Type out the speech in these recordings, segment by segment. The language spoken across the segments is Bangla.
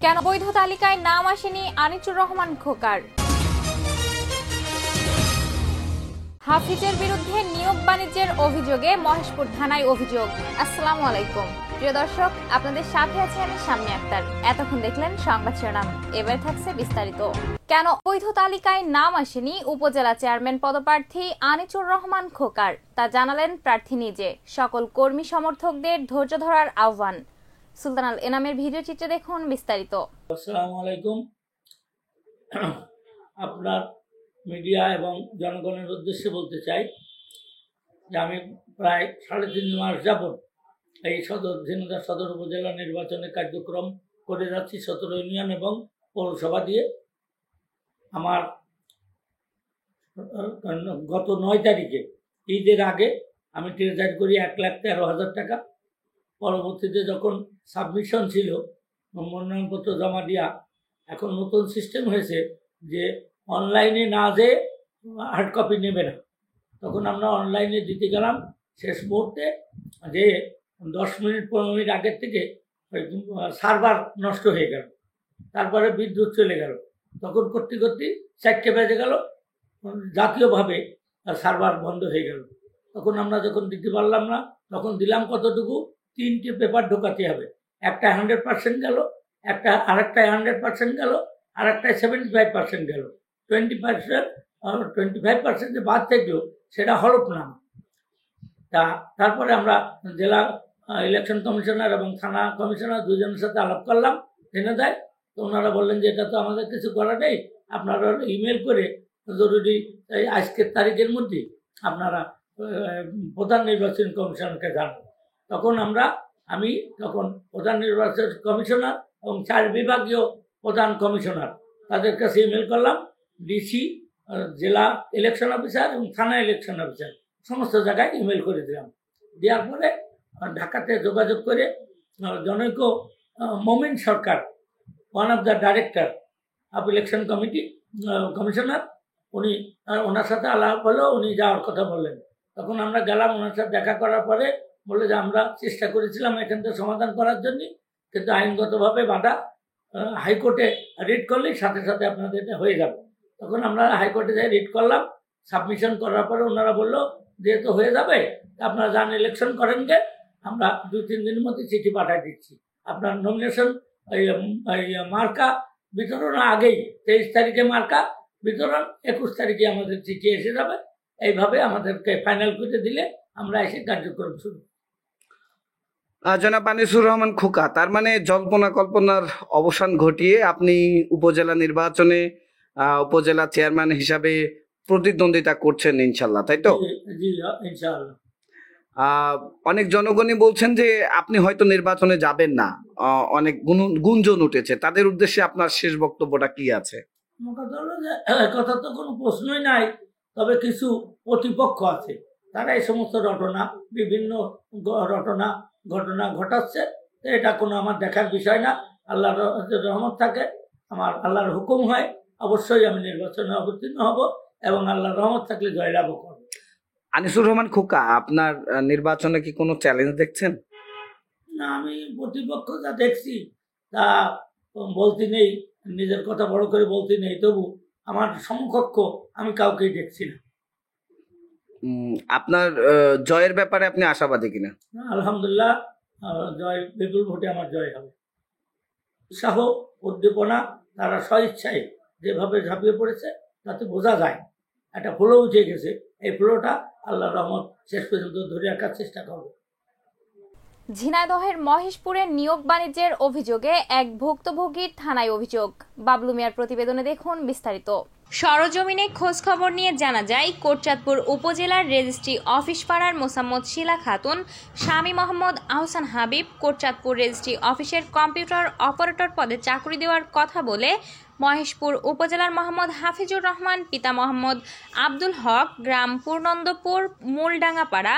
কেন বৈধ তালিকায় নাম আসেনি আনিচুর রহমান খোকার? হাফিজের বিরুদ্ধে নিয়োগ বাণিজ্যের অভিযোগে মহেশপুর থানায় অভিযোগ। আসসালামু আলাইকুম প্রিয় দর্শক, আপনাদের সাথে আছে আমি শাম্মী আক্তার। এতক্ষণ দেখলেন সংবাদ শিরোনাম, এবার থাকছে বিস্তারিত। কেন বৈধ তালিকায় নাম আসেনি উপজেলা চেয়ারম্যান পদপ্রার্থী আনিচুর রহমান খোকার, তা জানালেন প্রার্থী নিজে। সকল কর্মী সমর্থকদের ধৈর্য ধরার আহ্বান। সুলতান আল এনামের ভিডিও চিত্রে দেখুন বিস্তারিত। আসসালামু আলাইকুম। আপনার মিডিয়া এবং জনগণের উদ্দেশ্যে বলতে চাই যে আমি প্রায় 3.5 মাস যাবৎ এই ঝিনাইদহ সদর উপজেলা নির্বাচনের কার্যক্রম করে যাচ্ছি 17 ইউনিয়ন এবং পৌরসভা দিয়ে। আমার গত 9 তারিখে ঈদের আগে আমি ট্রেজারি করি 1,13,000 টাকা। পরবর্তীতে যখন সাবমিশন ছিল মনোনয়নপত্র জমা দেওয়া, এখন নতুন সিস্টেম হয়েছে যে অনলাইনে না যেয়ে হার্ড কপি নেবে না। তখন আমরা অনলাইনে দিতে গেলাম, শেষ মুহূর্তে যে 10 মিনিট 15 মিনিট আগের থেকে সার্ভার নষ্ট হয়ে গেল, তারপরে বিদ্যুৎ চলে গেল। তখন করতে করতে 4টে বেজে গেল, জাতীয়ভাবে সার্ভার বন্ধ হয়ে গেল। তখন আমরা যখন দিতে পারলাম না, তখন দিলাম কতটুকু, 3টে পেপার ঢোকাতে হবে। একটা 100% গেল, আরেকটায় 100% গেল, আরেকটায় 75% গেল। 25% যে বাদ থাকলো সেটা হলফনামা। তারপরে আমরা জেলা ইলেকশন কমিশনার এবং থানা কমিশনার দুজনের সাথে আলাপ করলাম, জেনে দেয়। তো ওনারা বললেন যে এটা তো আমাদের কিছু করা নেই, আপনারা ইমেল করে জরুরি আজকের তারিখের মধ্যে আপনারা প্রধান নির্বাচন কমিশনারকে জানান। তখন আমি প্রধান নির্বাচন কমিশনার এবং 4 বিভাগীয় প্রধান কমিশনার তাদের কাছে ইমেল করলাম। ডিসি, জেলা ইলেকশন অফিসার এবং থানা ইলেকশন অফিসার সমস্ত জায়গায় ইমেল করে দিলাম। দেওয়ার পরে ঢাকাতে যোগাযোগ করে জনৈক Momin Sarkar, one of the director of election commissioner, ওনার সাথে আলাপ হলো, উনি যাওয়ার কথা বললেন। তখন আমরা গেলাম, ওনার সাথে দেখা করার পরে বললো যে আমরা চেষ্টা করেছিলাম এখান থেকে সমাধান করার জন্য, কিন্তু আইনগতভাবে বাধা, হাইকোর্টে রিট করলেই সাথে সাথে আপনাদের এটা হয়ে যাবে। তখন আমরা হাইকোর্টে যাই, রিট করলাম। সাবমিশন করার পরে ওনারা বললো যেহেতু হয়ে যাবে আপনারা যান ইলেকশন করেন গে, আমরা 2-3 দিনের মধ্যে চিঠি পাঠিয়ে দিচ্ছি। আপনার নমিনেশন মার্কা বিতরণ আগেই 23 তারিখে মার্কা বিতরণ, 21 তারিখে আমাদের চিঠি এসে যাবে। এইভাবে আমাদেরকে ফাইনাল করে দিলে আমরা এসে কার্যক্রম শুরু। জনাব আনিসুর রহমান খোকা, তার মানে জল্পনা কল্পনার অবসান ঘটিয়ে আপনি উপজেলা নির্বাচনে উপজেলা চেয়ারম্যান হিসাবে প্রতিদ্বন্দ্বিতা করছেন ইনশাল্লাহ, তাই তো? জি ইনশাআল্লাহ। অনেক জনগণই বলছেন যে আপনি হয়তো নির্বাচনে যাবেন না, অনেক গুঞ্জন উঠেছে। তাদের উদ্দেশ্যে আপনার শেষ বক্তব্যটা কি আছে? কথা তো কোনো প্রশ্নই নাই, তবে কিছু প্রতিপক্ষ আছে, তারা এই সমস্ত বিভিন্ন ঘটনা ঘটাচ্ছে। এটা কোনো আমার দেখার বিষয় না। আল্লাহর রহমত থাকে, আমার আল্লাহর হুকুম হয়, অবশ্যই আমি নির্বাচনে অবতীর্ণ হব এবং আল্লাহর রহমত থাকলে জয়লাভ করব। আনিসুর রহমান খোকা, আপনার নির্বাচনে কি কোনো চ্যালেঞ্জ দেখছেন? না, আমি প্রতিপক্ষ যা দেখছি তা বলতে নেই, নিজের কথা বড় করে বলতে নেই, তবু আমার সমকক্ষ আমি কাউকেই দেখছি না। আপনার জয়ের ব্যাপারে আপনি আশাবাদী কিনা? আলহামদুলিল্লাহ, জয়, বিপুল ভোটে আমার জয় হবে। উৎসাহ, উদ্দীপনা, তারা স্বইচ্ছায় যেভাবে ঝাঁপিয়ে পড়েছে তাতে বোঝা যায় একটা ফ্লো উঠে গেছে। এই ফ্লোটা আল্লাহর রহমত শেষ পর্যন্ত ধরে রাখার চেষ্টা করব। ঝিনাইদহের মহেশপুরে নিয়োগ বাণিজ্যের অভিযোগে এক ভুক্তভোগীর থানায় অভিযোগ। বাবলু মিয়ার প্রতিবেদনে দেখুন বিস্তারিত। সরজমিনে খোঁজ খবর নিয়ে জানা যায়, কোটচাঁদপুর উপজেলার রেজিস্ট্রি অফিস পাড়ার মোসাম্মদ শিলা খাতুন স্বামী মোহাম্মদ আহসান হাবিব কোটচাঁদপুর রেজিস্ট্রি অফিসের কম্পিউটার অপারেটর পদে চাকরি দেওয়ার কথা বলে মহেশপুর উপজেলার মোহাম্মদ হাফিজুর রহমান পিতা মোহাম্মদ আব্দুল হক গ্রাম পূর্ণন্দপুর মূলডাঙ্গাপাড়া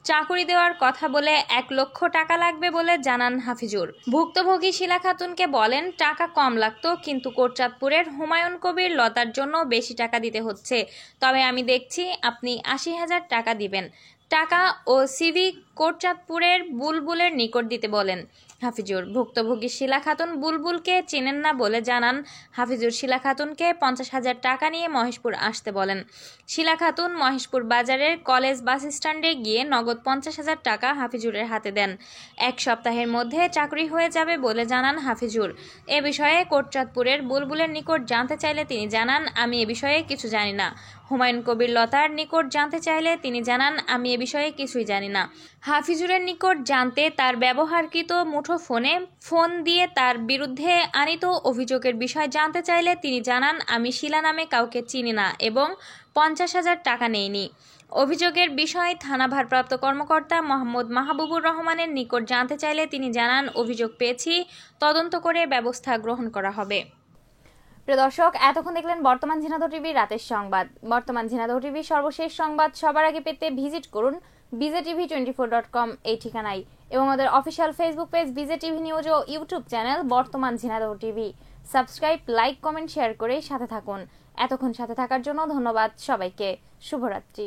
চাকরি দেওয়ার কথা বলে 1 লক্ষ টাকা লাগবে বলে জানান হাফিজুর। ভুক্তভোগী শিলা খাতুনকে বলেন টাকা কম লাগতো, কিন্তু কোটচাঁদপুরের হুমায়ুন কবির লতার জন্য বেশি টাকা দিতে হচ্ছে, তবে আমি দেখছি আপনি 80,000 টাকা দিবেন। টাকা ও সিভি কোটচাঁদপুরের বুলবুলের নিকট দিতে বলেন। হাফিজুর। ভুক্তভোগী শিলা খাতুন বুলবুলকে চেনেন না বলে জানান হাফিজুর শিলা খাতুনকে 50,000 টাকা নিয়ে মহেশপুর আসতে বলেন। শিলা খাতুন মহেশপুর বাজারের কলেজ বাস স্ট্যান্ডে গিয়ে নগদ 50,000 টাকা হাফিজুরের হাতে দেন। 1 সপ্তাহের মধ্যে চাকরি হয়ে যাবে বলে জানান হাফিজুর। এ বিষয়ে কোটচাঁদপুরের বুলবুলের নিকট জানতে চাইলে তিনি জানান, আমি এ বিষয়ে কিছু জানি না। হুমায়ুন কবির লতার নিকট জানতে চাইলে তিনি জানান, আমি এ বিষয়ে কিছুই জানি না। হাফিজুরের নিকট জানতে তার ব্যবহারকৃত মুঠো ফোন দিয়ে তার বিরুদ্ধে আনিত অভিযোগের বিষয় জানতে চাইলে তিনি জানান, আমি শিলা নামে কাউকে চিনি না এবং 50,000 টাকা নেইনি। অভিযোগের বিষয় থানা ভারপ্রাপ্ত কর্মকর্তা মোহাম্মদ মাহবুবুর রহমানের নিকট জানতে চাইলে তিনি জানান, অভিযোগ পেয়েছি, তদন্ত করে ব্যবস্থা গ্রহণ করা হবে। প্রিয় দর্শক, এতক্ষণ দেখলেন বর্তমান ঝিনাইদহ টিভির রাতের সংবাদ। বর্তমান ঝিনাইদহ টিভির সর্বশেষ সংবাদ সবার আগে পেতে ভিজিট করুন bjtv24.com এই ঠিকানায় এবং আমাদের official Facebook page BJTV news ও YouTube channel Bartaman Jhenaidah TV. Subscribe, like, comment, share করে সাথে থাকুন। এতক্ষণ সাথে থাকার জন্য ধন্যবাদ সবাইকে। শুভরাত্রি।